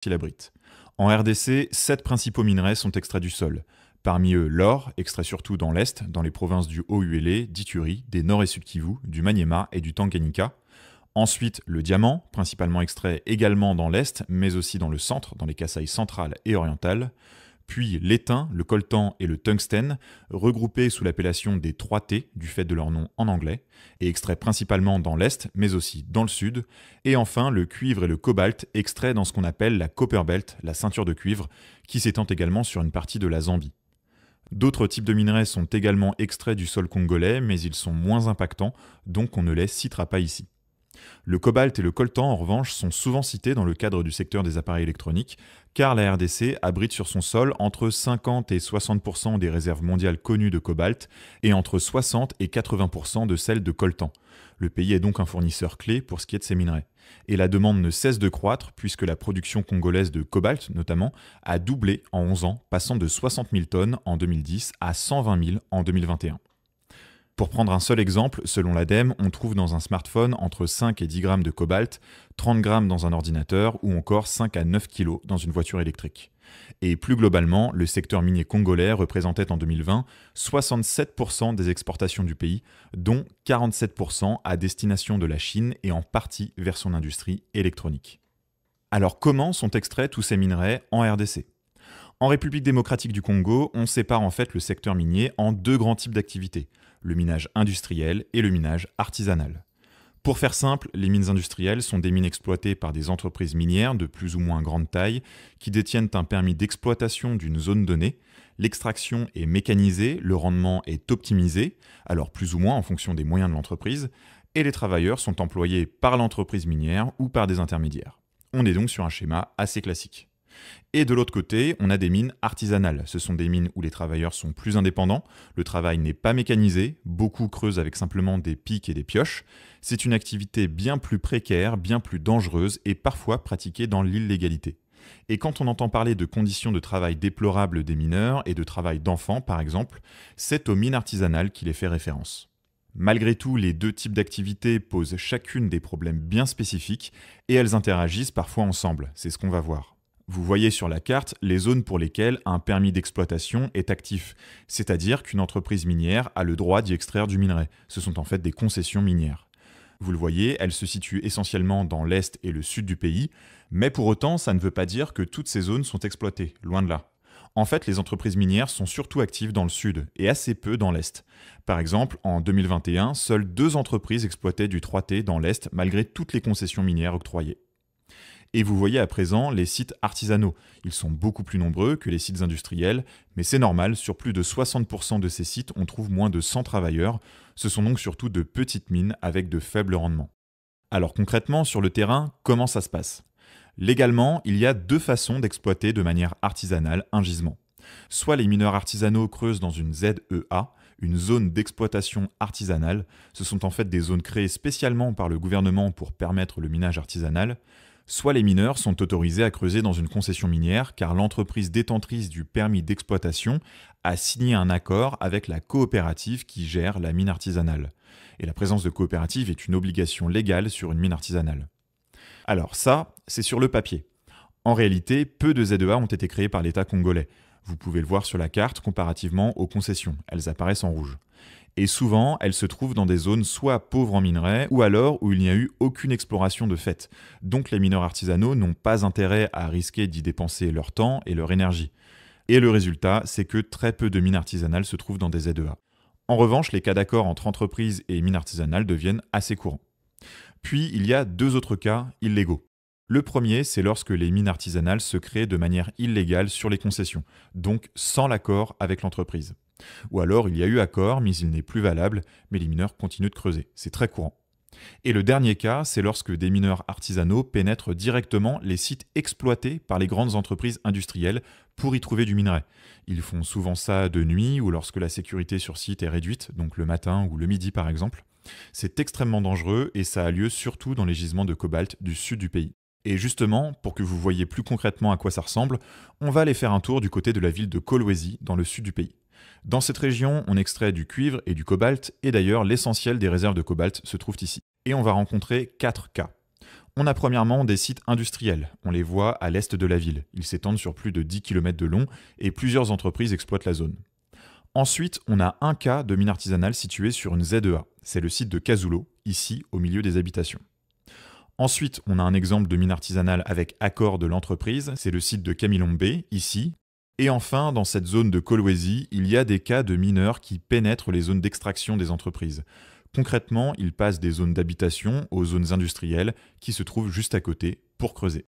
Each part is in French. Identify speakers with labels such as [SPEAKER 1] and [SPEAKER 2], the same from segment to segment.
[SPEAKER 1] qu'il abrite. En RDC, 7 principaux minerais sont extraits du sol. Parmi eux, l'or, extrait surtout dans l'Est, dans les provinces du Haut-Uélé, d'Ituri, des Nord et Sud-Kivu, du Maniema et du Tanganyika. Ensuite, le diamant, principalement extrait également dans l'Est, mais aussi dans le centre, dans les Kasaï centrales et orientales. Puis l'étain, le coltan et le tungstène, regroupés sous l'appellation des 3T, du fait de leur nom en anglais, et extraits principalement dans l'Est, mais aussi dans le Sud. Et enfin, le cuivre et le cobalt, extraits dans ce qu'on appelle la Copper Belt, la ceinture de cuivre, qui s'étend également sur une partie de la Zambie. D'autres types de minerais sont également extraits du sol congolais, mais ils sont moins impactants, donc on ne les citera pas ici. Le cobalt et le coltan, en revanche, sont souvent cités dans le cadre du secteur des appareils électroniques, car la RDC abrite sur son sol entre 50 et 60% des réserves mondiales connues de cobalt et entre 60 et 80% de celles de coltan. Le pays est donc un fournisseur clé pour ce qui est de ces minerais. Et la demande ne cesse de croître puisque la production congolaise de cobalt, notamment, a doublé en 11 ans, passant de 60 000 tonnes en 2010 à 120 000 en 2021. Pour prendre un seul exemple, selon l'ADEME, on trouve dans un smartphone entre 5 et 10 grammes de cobalt, 30 grammes dans un ordinateur ou encore 5 à 9 kilos dans une voiture électrique. Et plus globalement, le secteur minier congolais représentait en 2020 67% des exportations du pays, dont 47% à destination de la Chine et en partie vers son industrie électronique. Alors comment sont extraits tous ces minerais en RDC ? En République démocratique du Congo, on sépare en fait le secteur minier en 2 grands types d'activités, le minage industriel et le minage artisanal. Pour faire simple, les mines industrielles sont des mines exploitées par des entreprises minières de plus ou moins grande taille qui détiennent un permis d'exploitation d'une zone donnée. L'extraction est mécanisée, le rendement est optimisé, alors plus ou moins en fonction des moyens de l'entreprise, et les travailleurs sont employés par l'entreprise minière ou par des intermédiaires. On est donc sur un schéma assez classique. Et de l'autre côté, on a des mines artisanales. Ce sont des mines où les travailleurs sont plus indépendants, le travail n'est pas mécanisé, beaucoup creusent avec simplement des pics et des pioches. C'est une activité bien plus précaire, bien plus dangereuse et parfois pratiquée dans l'illégalité. Et quand on entend parler de conditions de travail déplorables des mineurs et de travail d'enfants par exemple, c'est aux mines artisanales qu'il est fait référence. Malgré tout, les 2 types d'activités posent chacune des problèmes bien spécifiques et elles interagissent parfois ensemble, c'est ce qu'on va voir. Vous voyez sur la carte les zones pour lesquelles un permis d'exploitation est actif, c'est-à-dire qu'une entreprise minière a le droit d'y extraire du minerai. Ce sont en fait des concessions minières. Vous le voyez, elles se situent essentiellement dans l'est et le sud du pays, mais pour autant, ça ne veut pas dire que toutes ces zones sont exploitées, loin de là. En fait, les entreprises minières sont surtout actives dans le sud et assez peu dans l'est. Par exemple, en 2021, seules 2 entreprises exploitaient du 3T dans l'est malgré toutes les concessions minières octroyées. Et vous voyez à présent les sites artisanaux. Ils sont beaucoup plus nombreux que les sites industriels, mais c'est normal, sur plus de 60% de ces sites, on trouve moins de 100 travailleurs. Ce sont donc surtout de petites mines avec de faibles rendements. Alors concrètement, sur le terrain, comment ça se passe ? Légalement, il y a 2 façons d'exploiter de manière artisanale un gisement. Soit les mineurs artisanaux creusent dans une ZEA, une zone d'exploitation artisanale. Ce sont en fait des zones créées spécialement par le gouvernement pour permettre le minage artisanal. Soit les mineurs sont autorisés à creuser dans une concession minière car l'entreprise détentrice du permis d'exploitation a signé un accord avec la coopérative qui gère la mine artisanale. Et la présence de coopérative est une obligation légale sur une mine artisanale. Alors ça, c'est sur le papier. En réalité, peu de ZEA ont été créés par l'État congolais. Vous pouvez le voir sur la carte comparativement aux concessions, elles apparaissent en rouge. Et souvent, elles se trouvent dans des zones soit pauvres en minerais, ou alors où il n'y a eu aucune exploration de fait. Donc les mineurs artisanaux n'ont pas intérêt à risquer d'y dépenser leur temps et leur énergie. Et le résultat, c'est que très peu de mines artisanales se trouvent dans des ZEA. En revanche, les cas d'accord entre entreprises et mines artisanales deviennent assez courants. Puis, il y a 2 autres cas illégaux. Le premier, c'est lorsque les mines artisanales se créent de manière illégale sur les concessions, donc sans l'accord avec l'entreprise. Ou alors il y a eu accord, mais il n'est plus valable, mais les mineurs continuent de creuser. C'est très courant. Et le dernier cas, c'est lorsque des mineurs artisanaux pénètrent directement les sites exploités par les grandes entreprises industrielles pour y trouver du minerai. Ils font souvent ça de nuit ou lorsque la sécurité sur site est réduite, donc le matin ou le midi par exemple. C'est extrêmement dangereux et ça a lieu surtout dans les gisements de cobalt du sud du pays. Et justement, pour que vous voyez plus concrètement à quoi ça ressemble, on va aller faire un tour du côté de la ville de Kolwezi, dans le sud du pays. Dans cette région, on extrait du cuivre et du cobalt, et d'ailleurs l'essentiel des réserves de cobalt se trouvent ici. Et on va rencontrer 4 cas. On a premièrement des sites industriels, on les voit à l'est de la ville. Ils s'étendent sur plus de 10 km de long et plusieurs entreprises exploitent la zone. Ensuite, on a un cas de mine artisanale situé sur une ZEA. C'est le site de Casulo, ici au milieu des habitations. Ensuite, on a un exemple de mine artisanale avec accord de l'entreprise, c'est le site de Camilombe, ici. Et enfin, dans cette zone de Kolwezi, il y a des cas de mineurs qui pénètrent les zones d'extraction des entreprises. Concrètement, ils passent des zones d'habitation aux zones industrielles qui se trouvent juste à côté pour creuser.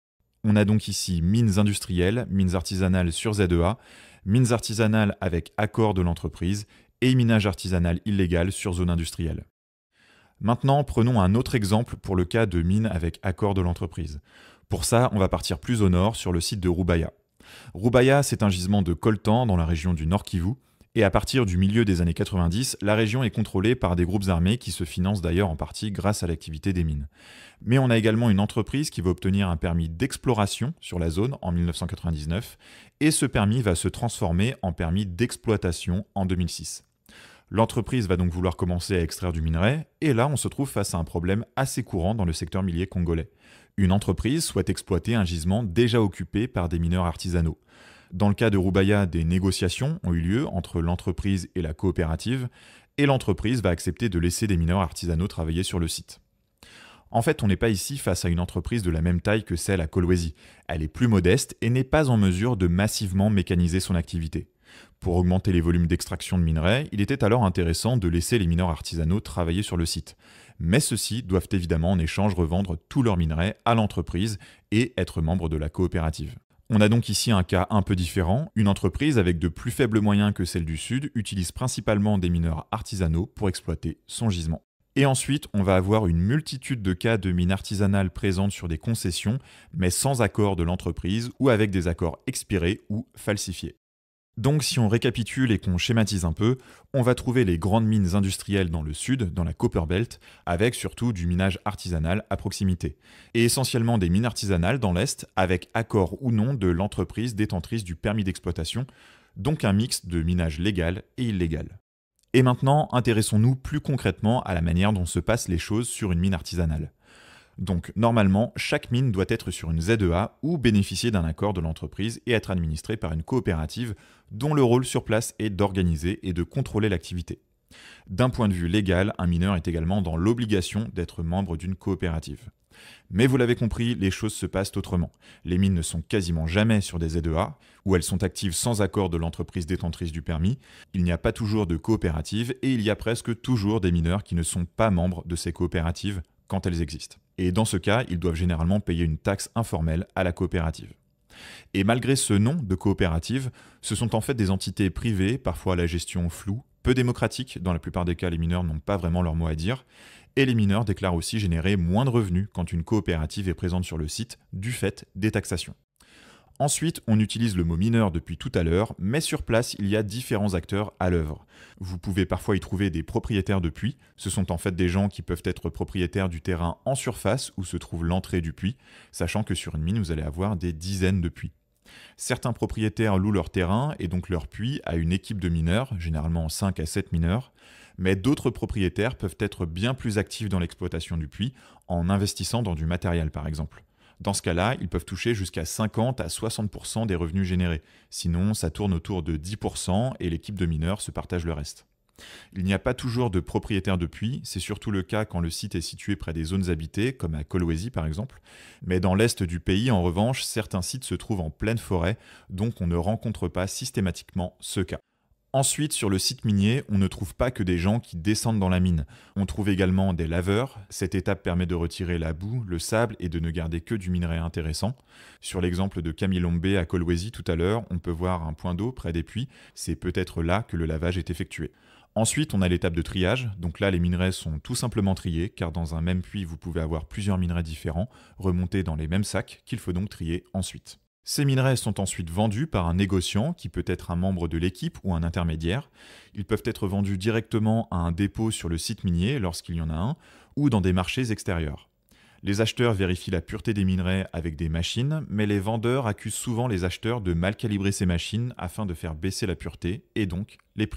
[SPEAKER 1] On a donc ici mines industrielles, mines artisanales sur ZEA, mines artisanales avec accord de l'entreprise et minage artisanal illégal sur zone industrielle. Maintenant, prenons un autre exemple pour le cas de mines avec accord de l'entreprise. Pour ça, on va partir plus au nord sur le site de Roubaïa. Roubaïa, c'est un gisement de coltan dans la région du Nord Kivu, et à partir du milieu des années 90, la région est contrôlée par des groupes armés qui se financent d'ailleurs en partie grâce à l'activité des mines. Mais on a également une entreprise qui va obtenir un permis d'exploration sur la zone en 1999, et ce permis va se transformer en permis d'exploitation en 2006. L'entreprise va donc vouloir commencer à extraire du minerai, et là on se trouve face à un problème assez courant dans le secteur minier congolais. Une entreprise souhaite exploiter un gisement déjà occupé par des mineurs artisanaux. Dans le cas de Roubaïa, des négociations ont eu lieu entre l'entreprise et la coopérative, et l'entreprise va accepter de laisser des mineurs artisanaux travailler sur le site. En fait, on n'est pas ici face à une entreprise de la même taille que celle à Kolwezi. Elle est plus modeste et n'est pas en mesure de massivement mécaniser son activité. Pour augmenter les volumes d'extraction de minerais, il était alors intéressant de laisser les mineurs artisanaux travailler sur le site. Mais ceux-ci doivent évidemment en échange revendre tous leurs minerais à l'entreprise et être membres de la coopérative. On a donc ici un cas un peu différent. Une entreprise avec de plus faibles moyens que celle du Sud utilise principalement des mineurs artisanaux pour exploiter son gisement. Et ensuite, on va avoir une multitude de cas de mines artisanales présentes sur des concessions, mais sans accord de l'entreprise ou avec des accords expirés ou falsifiés. Donc si on récapitule et qu'on schématise un peu, on va trouver les grandes mines industrielles dans le sud, dans la Copper Belt, avec surtout du minage artisanal à proximité. Et essentiellement des mines artisanales dans l'est, avec accord ou non de l'entreprise détentrice du permis d'exploitation, donc un mix de minage légal et illégal. Et maintenant, intéressons-nous plus concrètement à la manière dont se passent les choses sur une mine artisanale. Donc, normalement, chaque mine doit être sur une ZEA ou bénéficier d'un accord de l'entreprise et être administrée par une coopérative dont le rôle sur place est d'organiser et de contrôler l'activité. D'un point de vue légal, un mineur est également dans l'obligation d'être membre d'une coopérative. Mais vous l'avez compris, les choses se passent autrement. Les mines ne sont quasiment jamais sur des ZEA, où elles sont actives sans accord de l'entreprise détentrice du permis, il n'y a pas toujours de coopérative et il y a presque toujours des mineurs qui ne sont pas membres de ces coopératives quand elles existent. Et dans ce cas, ils doivent généralement payer une taxe informelle à la coopérative. Et malgré ce nom de coopérative, ce sont en fait des entités privées, parfois à la gestion floue, peu démocratique, dans la plupart des cas les mineurs n'ont pas vraiment leur mot à dire, et les mineurs déclarent aussi générer moins de revenus quand une coopérative est présente sur le site, du fait des taxations. Ensuite, on utilise le mot mineur depuis tout à l'heure, mais sur place, il y a différents acteurs à l'œuvre. Vous pouvez parfois y trouver des propriétaires de puits. Ce sont en fait des gens qui peuvent être propriétaires du terrain en surface où se trouve l'entrée du puits, sachant que sur une mine, vous allez avoir des dizaines de puits. Certains propriétaires louent leur terrain et donc leur puits à une équipe de mineurs, généralement 5 à 7 mineurs, mais d'autres propriétaires peuvent être bien plus actifs dans l'exploitation du puits en investissant dans du matériel par exemple. Dans ce cas-là, ils peuvent toucher jusqu'à 50 à 60% des revenus générés. Sinon, ça tourne autour de 10% et l'équipe de mineurs se partage le reste. Il n'y a pas toujours de propriétaires de puits, c'est surtout le cas quand le site est situé près des zones habitées, comme à Kolwezi par exemple. Mais dans l'est du pays, en revanche, certains sites se trouvent en pleine forêt, donc on ne rencontre pas systématiquement ce cas. Ensuite, sur le site minier, on ne trouve pas que des gens qui descendent dans la mine. On trouve également des laveurs. Cette étape permet de retirer la boue, le sable et de ne garder que du minerai intéressant. Sur l'exemple de Camilombe à Kolwezi tout à l'heure, on peut voir un point d'eau près des puits. C'est peut-être là que le lavage est effectué. Ensuite, on a l'étape de triage. Donc là, les minerais sont tout simplement triés, car dans un même puits, vous pouvez avoir plusieurs minerais différents, remontés dans les mêmes sacs, qu'il faut donc trier ensuite. Ces minerais sont ensuite vendus par un négociant qui peut être un membre de l'équipe ou un intermédiaire. Ils peuvent être vendus directement à un dépôt sur le site minier lorsqu'il y en a un, ou dans des marchés extérieurs. Les acheteurs vérifient la pureté des minerais avec des machines, mais les vendeurs accusent souvent les acheteurs de mal calibrer ces machines afin de faire baisser la pureté et donc les prix.